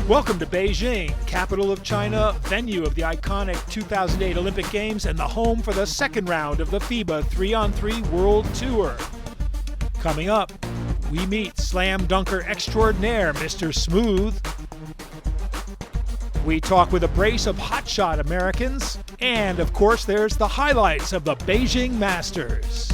Welcome to Beijing, capital of China, venue of the iconic 2008 Olympic Games, and the home for the second round of the FIBA 3-on-3 World Tour. Coming up, we meet slam dunker extraordinaire Mr. Smooth. We talk with a brace of hotshot Americans, and of course there's the highlights of the Beijing Masters.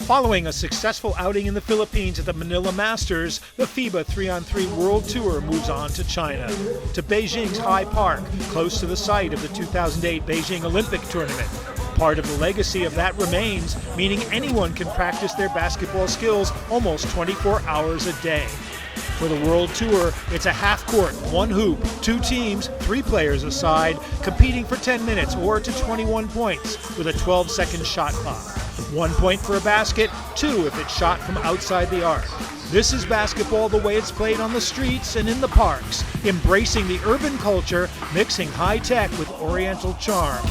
Following a successful outing in the Philippines at the Manila Masters, the FIBA 3-on-3 World Tour moves on to China, to Beijing's High Park, close to the site of the 2008 Beijing Olympic tournament. Part of the legacy of that remains, meaning anyone can practice their basketball skills almost 24 hours a day. For the World Tour, it's a half court, one hoop, two teams, 3 players aside, competing for 10 minutes or to 21 points with a 12-second shot clock. 1 point for a basket, 2 if it's shot from outside the arc. This is basketball the way it's played on the streets and in the parks, embracing the urban culture, mixing high tech with oriental charm.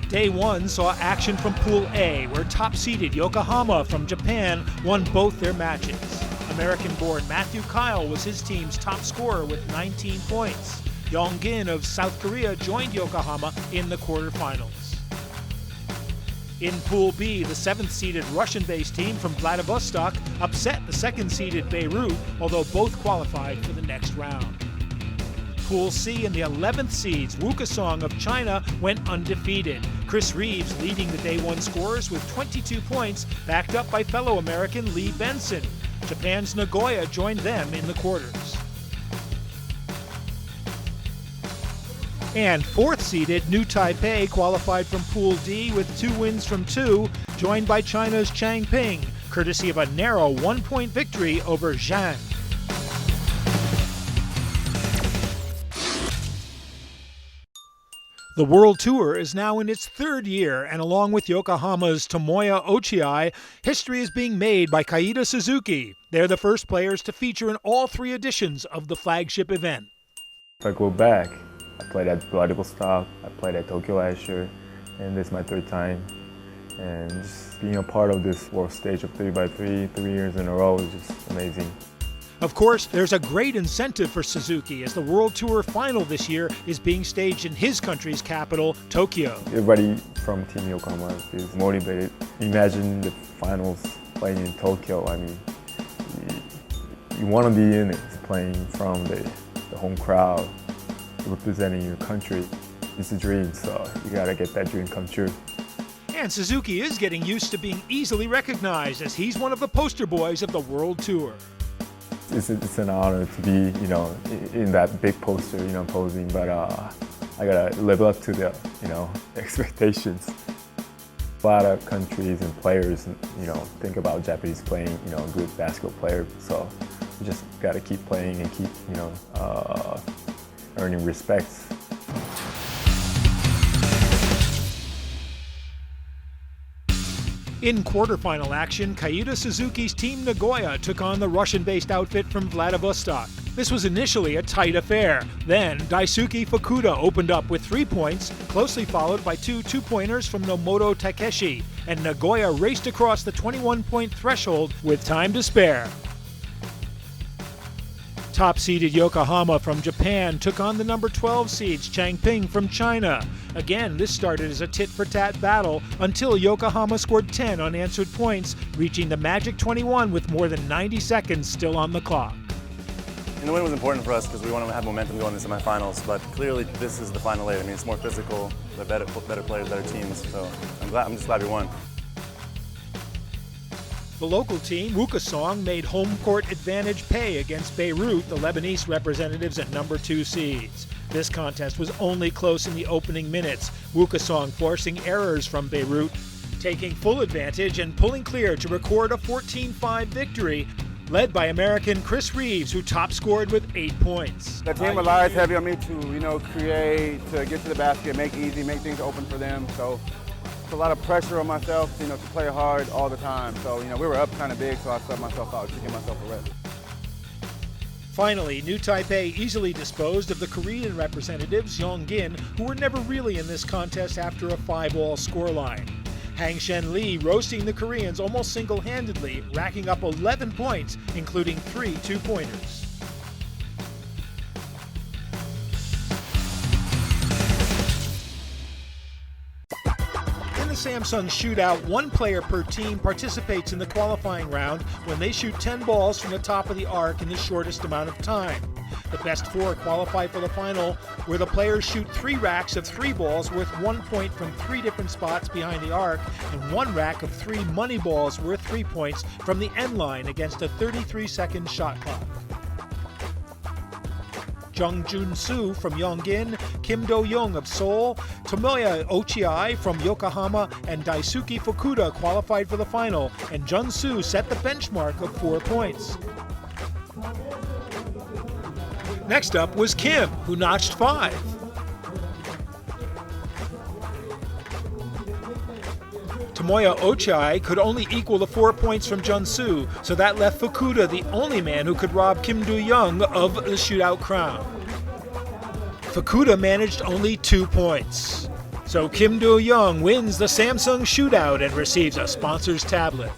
Day 1 saw action from Pool A, where top-seeded Yokohama from Japan won both their matches. American-born Matthew Kyle was his team's top scorer with 19 points. Yonggin of South Korea joined Yokohama in the quarterfinals. In Pool B, the 7th-seeded Russian-based team from Vladivostok upset the 2nd-seeded Beirut, although both qualified for the next round. Pool C and the 11th seeds, Wukesong of China, went undefeated. Chris Reeves leading the Day 1 scorers with 22 points, backed up by fellow American Lee Benson. Japan's Nagoya joined them in the quarters. And 4th-seeded New Taipei qualified from Pool D with 2 wins from 2, joined by China's Changping, courtesy of a narrow 1-point victory over Zhang. The World Tour is now in its 3rd year, and along with Yokohama's Tomoya Ochiai, history is being made by Kaida Suzuki. They're the first players to feature in all 3 editions of the flagship event. If I go back, I played at Vladivostok, I played at Tokyo last year, and this is my 3rd time. And just being a part of this world stage of 3x3, 3 years in a row is just amazing. Of course, there's a great incentive for Suzuki as the World Tour final this year is being staged in his country's capital, Tokyo. Everybody from Team Yokohama is motivated. Imagine the finals playing in Tokyo. I mean, you want to be in it, playing from the home crowd, representing your country. It's a dream, so you gotta get that dream come true. And Suzuki is getting used to being easily recognized as he's one of the poster boys of the World Tour. It's an honor to be, in that big poster, posing, but I gotta live up to the, expectations. A lot of countries and players, think about Japanese playing, a good basketball player, so we just gotta keep playing and keep, earning respect. In quarterfinal action, Kaida Suzuki's Team Nagoya took on the Russian-based outfit from Vladivostok. This was initially a tight affair. Then, Daisuke Fukuda opened up with 3 points, closely followed by 2 two-pointers from Nomoto Takeshi, and Nagoya raced across the 21-point threshold with time to spare. Top-seeded Yokohama from Japan took on the number 12 seeds Changping from China. Again, this started as a tit-for-tat battle until Yokohama scored 10 unanswered points, reaching the magic 21 with more than 90 seconds still on the clock. And the win was important for us because we want to have momentum going in the semifinals, but clearly this is the final 8. I mean, it's more physical, they're better players, better teams, so I'm just glad we won. The local team, Wukesong, made home court advantage pay against Beirut, the Lebanese representatives at number 2 seeds. This contest was only close in the opening minutes, Wukesong forcing errors from Beirut, taking full advantage and pulling clear to record a 14-5 victory, led by American Chris Reeves, who top-scored with 8 points. The team relies heavy on me to, create, to get to the basket, make things open for them. So it's a lot of pressure on myself, to play hard all the time. So, we were up kind of big, so I subbed myself out to give myself a rest. Finally, New Taipei easily disposed of the Korean representatives, Yonggin, who were never really in this contest after a 5-all scoreline. Hangshen Lee roasting the Koreans almost single-handedly, racking up 11 points, including 3 two-pointers. In the Samsung shootout, one player per team participates in the qualifying round when they shoot 10 balls from the top of the arc in the shortest amount of time. The best 4 qualify for the final, where the players shoot 3 racks of 3 balls worth 1 point from 3 different spots behind the arc, and 1 rack of 3 money balls worth 3 points from the end line against a 33-second shot clock. Jung Jun-soo from Yongin, Kim Do-young of Seoul, Tomoya Ochiai from Yokohama, and Daisuke Fukuda qualified for the final, and Jun-soo set the benchmark of 4 points. Next up was Kim, who notched 5. Tomoya Ochiai could only equal the 4 points from Jun-soo, so that left Fukuda the only man who could rob Kim Do-young of the shootout crown. Fukuda managed only 2 points. So Kim Do-young wins the Samsung shootout and receives a sponsor's tablet.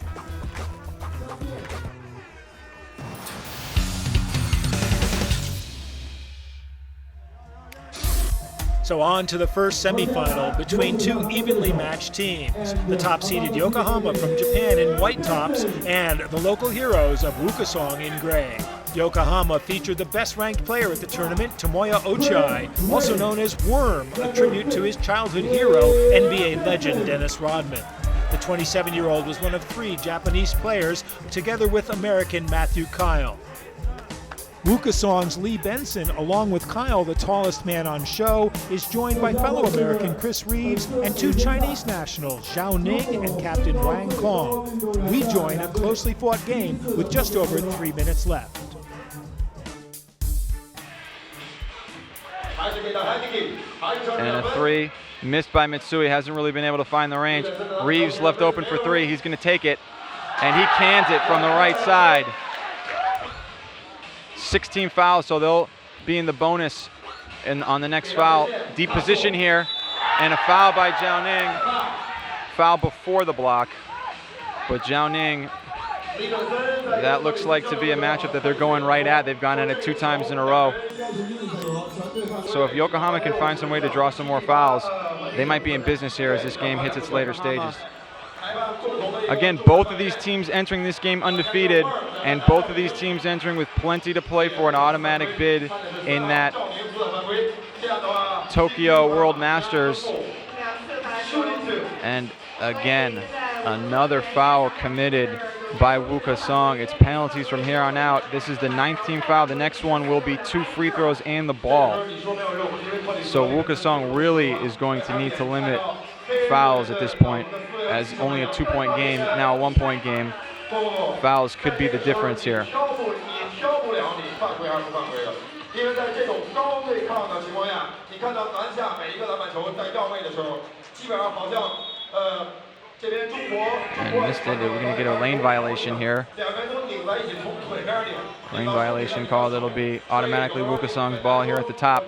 So on to the first semifinal between 2 evenly matched teams. The top-seeded Yokohama from Japan in white tops and the local heroes of Wukesong in gray. Yokohama featured the best-ranked player at the tournament, Tomoya Ochiai, also known as Worm, a tribute to his childhood hero, NBA legend Dennis Rodman. The 27-year-old was one of 3 Japanese players, together with American Matthew Kyle. Wukesong's Lee Benson, along with Kyle, the tallest man on show, is joined by fellow American Chris Reeves and 2 Chinese nationals, Zhao Ning and Captain Wang Kong. We join a closely fought game with just over 3 minutes left. And a 3 missed by Mitsui, hasn't really been able to find the range. Reeves left open for 3, he's going to take it, and he cans it from the right side. 16 fouls, so they'll be in the bonus on the next foul. Deep position here, and a foul by Zhao Ning. Foul before the block, but Zhao Ning, that looks like to be a matchup that they're going right at. They've gone at it 2 times in a row. So if Yokohama can find some way to draw some more fouls, they might be in business here as this game hits its later stages. Again, both of these teams entering this game undefeated, and both of these teams entering with plenty to play for an automatic bid in that Tokyo World Masters. And again, another foul committed by Wukesong. It's penalties from here on out. This is the 9th team foul. The next one will be 2 free throws and the ball. So Wukesong really is going to need to limit fouls at this point, as only a 2-point game, now a 1-point game. Fouls could be the difference here. And missed it. We're going to get a lane violation here. Lane violation called. It'll be automatically Wukesong's ball here at the top.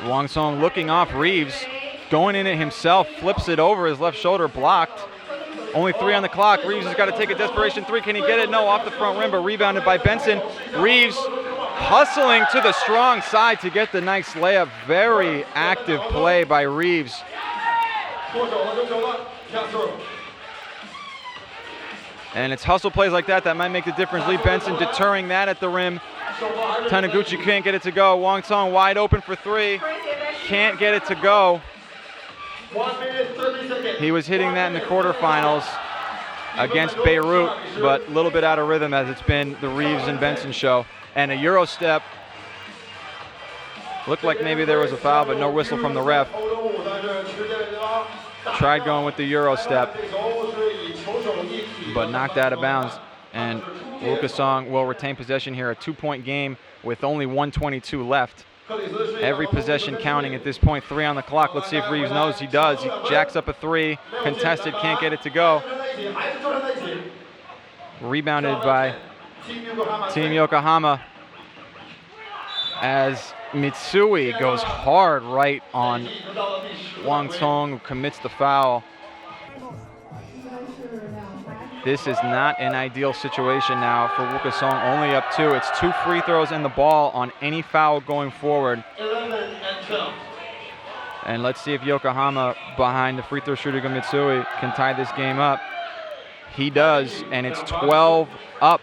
Wang Song looking off Reeves, going in it himself, flips it over, his left shoulder blocked. Only 3 on the clock. Reeves has got to take a desperation 3. Can he get it? No, off the front rim, but rebounded by Benson. Reeves hustling to the strong side to get the nice layup. Very active play by Reeves. And it's hustle plays like that that might make the difference. Lee Benson deterring that at the rim. Taniguchi can't get it to go. Wang Song wide open for 3. Can't get it to go. He was hitting that in the quarterfinals against Beirut, but a little bit out of rhythm as it's been the Reeves and Benson show. And a Euro step. Looked like maybe there was a foul, but no whistle from the ref. Tried going with the Euro step, but knocked out of bounds. And Wukesong will retain possession here, a 2-point game with only 1:22 left. Every possession counting at this point, 3 on the clock. Let's see if Reeves knows. He does. He jacks up a 3, contested, can't get it to go. Rebounded by Team Yokohama. as Mitsui goes hard right on Wang Tong, who commits the foul. This is not an ideal situation now for Wukasong, only up 2. It's 2 free throws and the ball on any foul going forward. And let's see if Yokohama, behind the free throw shooter Mitsui, can tie this game up. He does, and it's 12 up,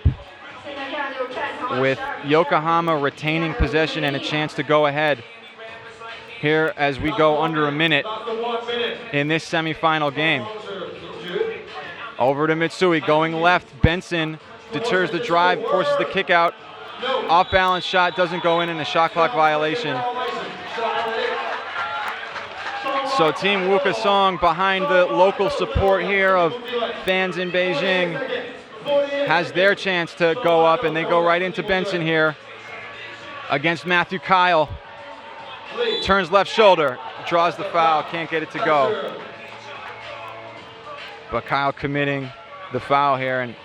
with Yokohama retaining possession and a chance to go ahead here as we go under a minute in this semifinal game. Over to Mitsui, going left. Benson deters the drive, forces the kick out. Off-balance shot doesn't go in, and a shot clock violation. So Team Wukasong, behind the local support here of fans in Beijing, has their chance to go up, and they go right into Benson here against Matthew Kyle. Turns left shoulder, draws the foul, can't get it to go. But Kyle committing the foul here, and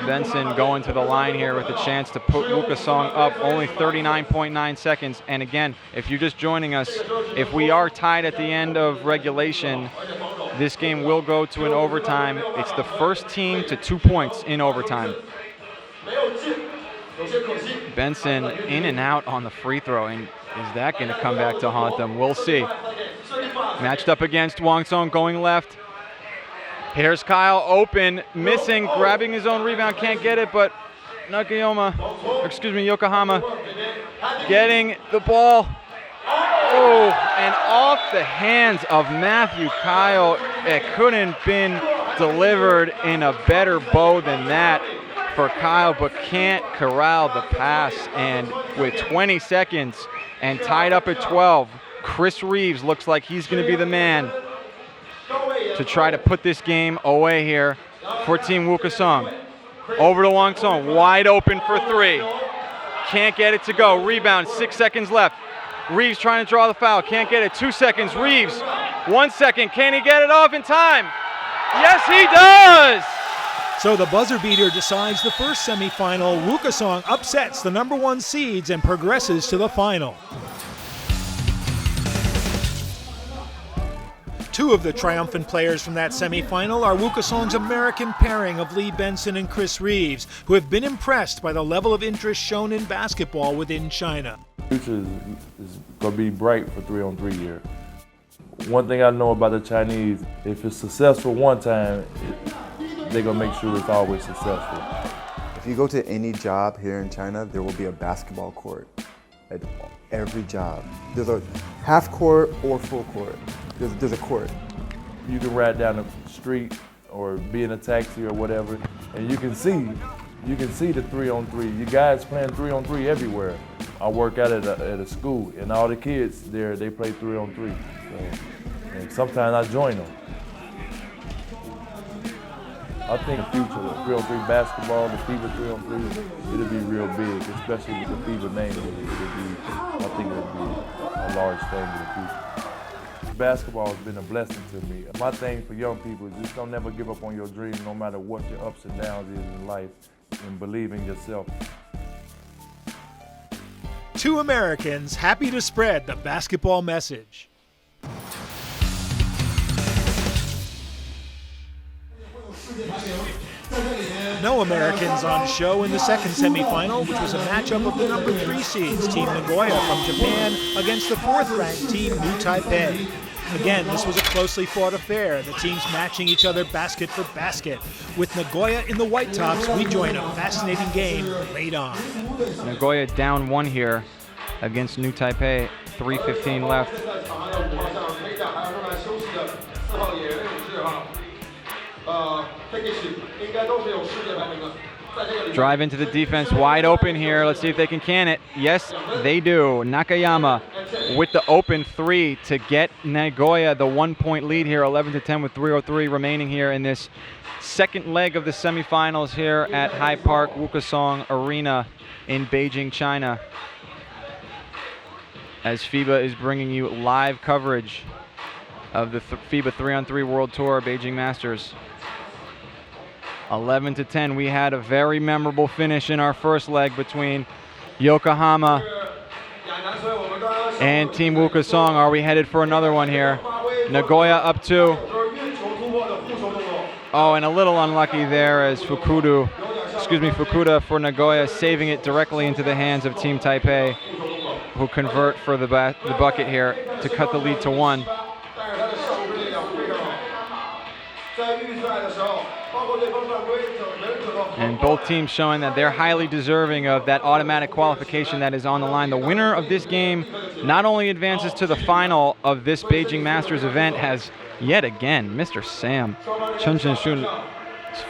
Benson going to the line here with a chance to put Wukasong up. Only 39.9 seconds. And again, if you're just joining us, if we are tied at the end of regulation, this game will go to an overtime. It's the first team to 2 points in overtime. Benson in and out on the free throw, and is that going to come back to haunt them? We'll see. Matched up against Wang Song, going left. Here's Kyle open, missing, grabbing his own rebound, can't get it, but Yokohama getting the ball. Oh, and off the hands of Matthew Kyle. It couldn't been delivered in a better bow than that for Kyle, but can't corral the pass. And with 20 seconds and tied up at 12, Chris Reeves looks like he's going to be the man to try to put this game away here for Team Wukasong. Over to Wang Song, wide open for 3. Can't get it to go. Rebound, 6 seconds left. Reeves trying to draw the foul, can't get it. 2 seconds, Reeves, 1 second. Can he get it off in time? Yes, he does! So the buzzer beater decides the first semifinal. Wukasong upsets the #1 seeds and progresses to the final. 2 of the triumphant players from that semifinal are Wukasong's American pairing of Lee Benson and Chris Reeves, who have been impressed by the level of interest shown in basketball within China. The future is going to be bright for 3-on-3 here. One thing I know about the Chinese, if it's successful one time, they're going to make sure it's always successful. If you go to any job here in China, there will be a basketball court at every job. There's a half court or full court. There's a court. You can ride down the street or be in a taxi or whatever, and you can see the 3-on-3. You guys playing 3-on-3 everywhere. I work out at a school, and all the kids there, they play 3-on-3. So, and sometimes I join them. I think the future of 3-on-3 basketball, the FIBA 3-on-3, it'll be real big, especially with the FIBA name. I think it'll be a large thing in the future. Basketball has been a blessing to me. My thing for young people is just don't never give up on your dream, no matter what your ups and downs is in life, and believe in yourself. 2 Americans happy to spread the basketball message. No Americans on show in the second semifinal, which was a matchup of the #3 seeds, Team Nagoya from Japan, against the 4th-ranked team, New Taipei. Again, this was a closely fought affair, the teams matching each other basket for basket. With Nagoya in the white tops, we join a fascinating game late on. Nagoya down 1 here against New Taipei, 3:15 left. Drive into the defense, wide open here. Let's see if they can it. Yes, they do. Nakayama with the open 3 to get Nagoya the 1-point lead here, 11-10 with 3:03 remaining here in this second leg of the semifinals here at High Park Wukasong Arena in Beijing, China. As FIBA is bringing you live coverage of the FIBA 3-on-3 World Tour Beijing Masters. 11-10, we had a very memorable finish in our first leg between Yokohama And Team Wukesong, are we headed for another one here? Nagoya up 2. Oh, and a little unlucky there as Fukuda for Nagoya, saving it directly into the hands of Team Taipei, who convert for the bucket here to cut the lead to 1. And both teams showing that they're highly deserving of that automatic qualification that is on the line. The winner of this game not only advances to the final of this Beijing Masters event, has yet again Mr. Sam Chen Shun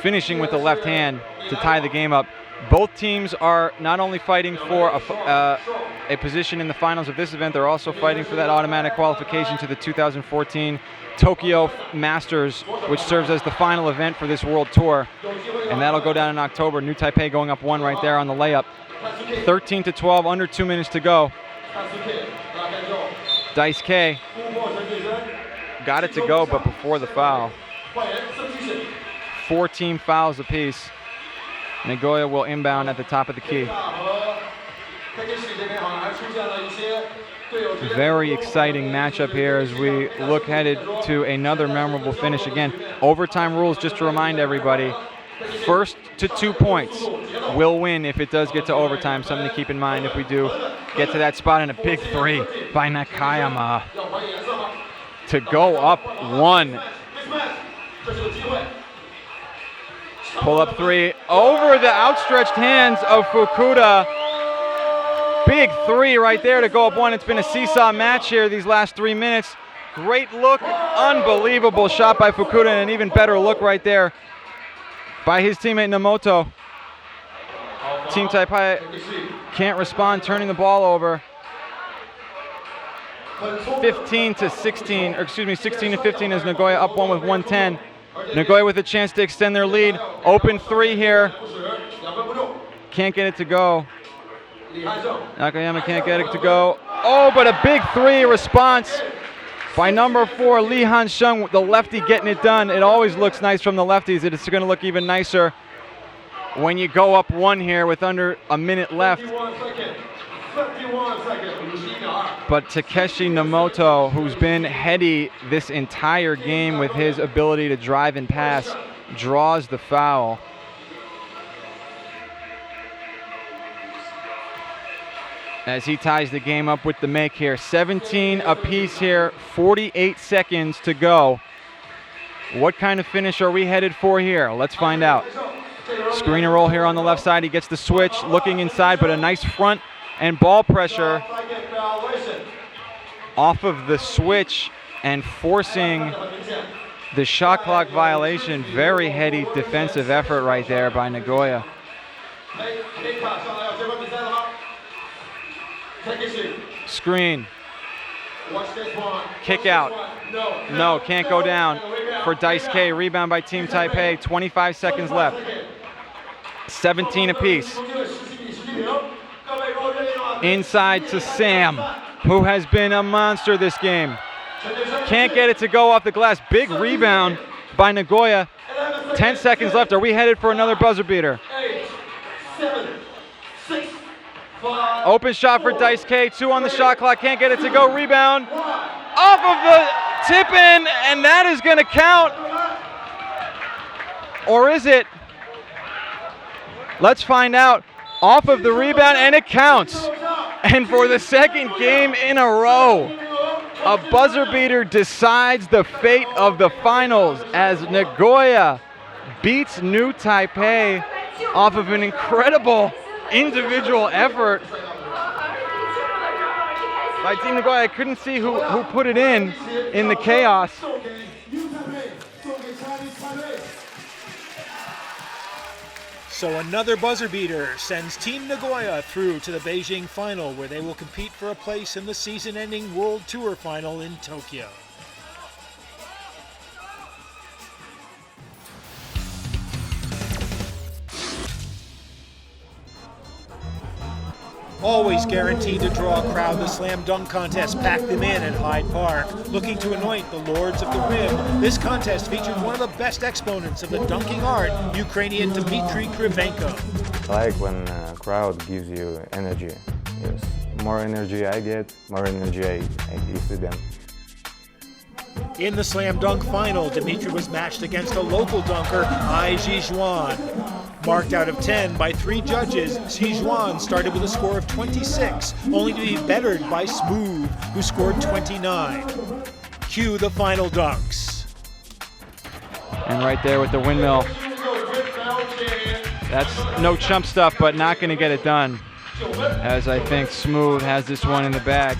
finishing with the left hand to tie the game up. Both teams are not only fighting for a position in the finals of this event, they're also fighting for that automatic qualification to the 2014 Tokyo Masters, which serves as the final event for this World Tour. And that'll go down in October. New Taipei going up 1 right there on the layup. 13-12, under 2 minutes to go. Dice K got it to go, but before the foul. 4 team fouls apiece. Nagoya will inbound at the top of the key. Very exciting matchup here as we look headed to another memorable finish. Again, overtime rules, just to remind everybody, first to 2 points will win if it does get to overtime. Something to keep in mind if we do get to that spot. And a big 3 by Nakayama to go up 1. Pull up 3 over the outstretched hands of Fukuda. Big 3 right there to go up 1. It's been a seesaw match here these last 3 minutes. Great look, unbelievable shot by Fukuda, and an even better look right there by his teammate Namoto. Team Taipei can't respond, turning the ball over. 16-15 as Nagoya up 1 with 1:10. Nagoya with a chance to extend their lead. Open 3 here. Can't get it to go. Nakayama can't get it to go. Oh, but a big 3 response by number 4, Lee Han-shung, the lefty getting it done. It always looks nice from the lefties. It's going to look even nicer when you go up 1 here with under a minute left. But Takeshi Namoto, who's been heady this entire game with his ability to drive and pass, draws the foul. As he ties the game up with the make here. 17 apiece here, 48 seconds to go. What kind of finish are we headed for here? Let's find out. Screen and roll here on the left side. He gets the switch, looking inside, but a nice front and ball pressure off of the switch and forcing the shot clock violation. Very heady defensive effort right there by Nagoya. Screen. Kick out. No, can't go down for Dice K. Rebound by Team Taipei. 25 seconds left. 17 apiece. Inside to Sam, who has been a monster this game. Can't get it to go off the glass. Big rebound by Nagoya. 10 seconds left. Are we headed for another buzzer beater? Open shot for Dice K. 2 on the shot clock. Can't get it to go. Rebound off of the tip-in, and that is going to count. Or is it? Let's find out. Off of the rebound, and it counts. And for the second game in a row, a buzzer beater decides the fate of the finals as Nagoya beats New Taipei off of an incredible individual effort by Team Nagoya. I couldn't see who put it in the chaos. So another buzzer beater sends Team Nagoya through to the Beijing final, where they will compete for a place in the season-ending World Tour final in Tokyo. Always guaranteed to draw a crowd, the slam dunk contest packed them in at Hyde Park. Looking to anoint the Lords of the Rim, this contest featured one of the best exponents of the dunking art, Ukrainian Dmitry Krivenko. I like when a crowd gives you energy. Yes. more energy I get, more energy I give to them. In the slam dunk final, Dimitri was matched against a local dunker, Ai Zhijuan. Marked out of 10 by 3 judges, Zhijuan started with a score of 26, only to be bettered by Smooth, who scored 29. Cue the final dunks. And right there with the windmill. That's no chump stuff, but not going to get it done, as I think Smooth has this one in the bag.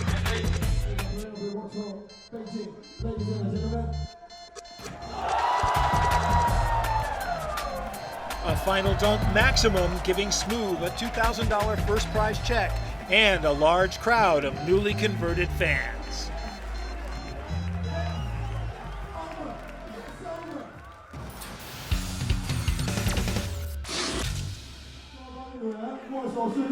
A final dunk maximum, giving Smooth a $2,000 first prize check and a large crowd of newly converted fans.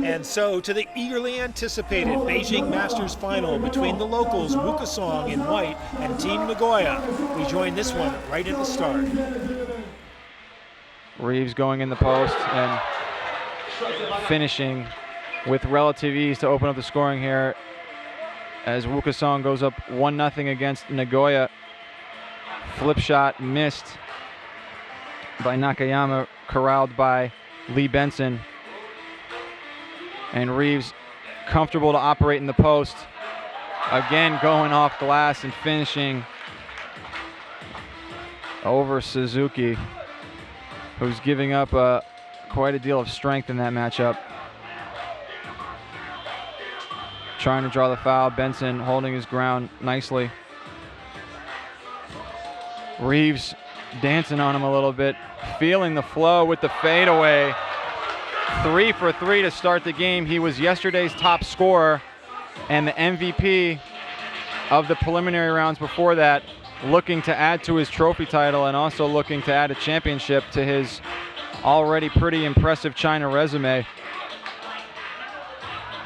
And so to the eagerly anticipated Beijing Masters final between the locals Wukesong in white and Team Nagoya. We join this one right at the start. Reeves going in the post and finishing with relative ease to open up the scoring here as Wukesong goes up 1-0 against Nagoya. Flip shot missed by Nakayama, corralled by Lee Benson. And Reeves comfortable to operate in the post. Again going off glass and finishing over Suzuki, who's giving up quite a deal of strength in that matchup. Trying to draw the foul, Benson holding his ground nicely. Reeves dancing on him a little bit, feeling the flow with the fadeaway. 3 for 3 to start the game. He was yesterday's top scorer and the MVP of the preliminary rounds before that, looking to add to his trophy title and also looking to add a championship to his already pretty impressive China resume.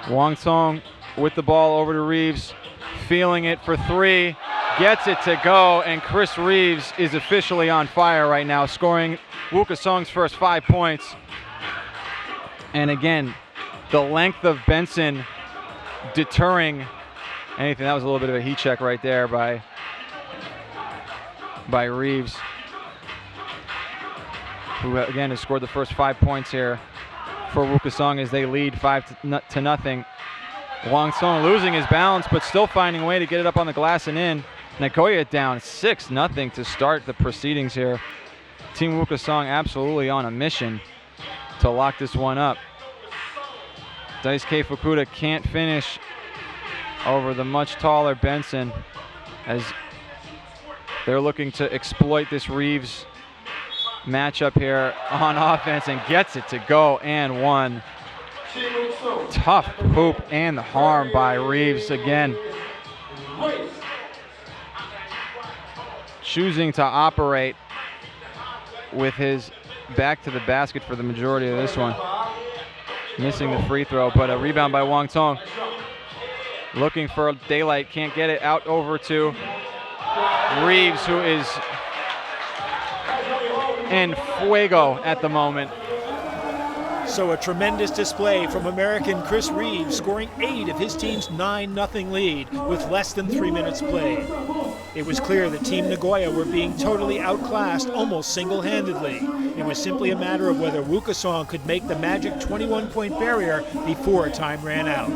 Wang Song with the ball over to Reeves, feeling it for 3, gets it to go, and Chris Reeves is officially on fire right now, scoring Wukesong's first 5 points. And again, the length of Benson deterring anything. That was a little bit of a heat check right there by Reeves, who again has scored the first 5 points here for Wukesong as they lead 5-0. Wang Song losing his balance, but still finding a way to get it up on the glass and in. Nagoya down 6-0 to start the proceedings here. Team Wukesong absolutely on a mission to lock this one up. Daisuke Fukuda can't finish over the much taller Benson as they're looking to exploit this Reeves matchup here on offense, and gets it to go and one. Tough hoop and the harm by Reeves again. Choosing to operate with his back to the basket for the majority of this one. Missing the free throw, but a rebound by Wang Song. Looking for daylight, can't get it out over to Reeves, who is en fuego at the moment. So a tremendous display from American Chris Reeves, scoring 8 of his team's 9-0 lead with less than 3 minutes played. It was clear that Team Nagoya were being totally outclassed almost single-handedly. It was simply a matter of whether Wukesong could make the magic 21-point barrier before time ran out.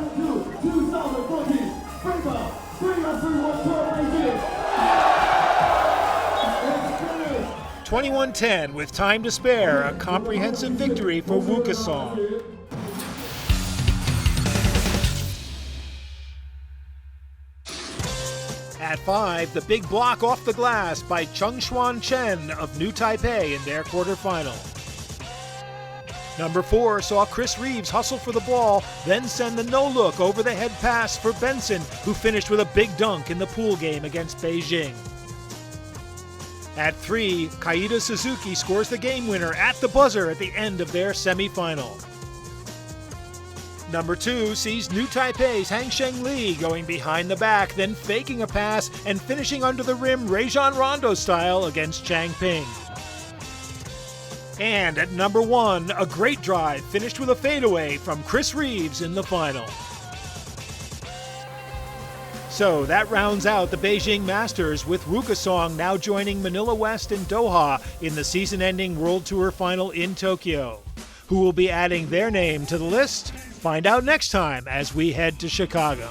21-10 with time to spare, a comprehensive victory for Wukesong. At 5, the big block off the glass by Chungshuan Chen of New Taipei in their quarterfinal. Number 4 saw Chris Reeves hustle for the ball, then send the no-look over-the-head pass for Benson, who finished with a big dunk in the pool game against Beijing. At 3, Kaida Suzuki scores the game winner at the buzzer at the end of their semifinal. Number 2 sees New Taipei's Hangsheng Li going behind the back, then faking a pass and finishing under the rim Rajon Rondo style against Changping. And at number 1, a great drive finished with a fadeaway from Chris Reeves in the final. So that rounds out the Beijing Masters, with Rukasong now joining Manila West and Doha in the season-ending World Tour final in Tokyo. Who will be adding their name to the list? Find out next time as we head to Chicago.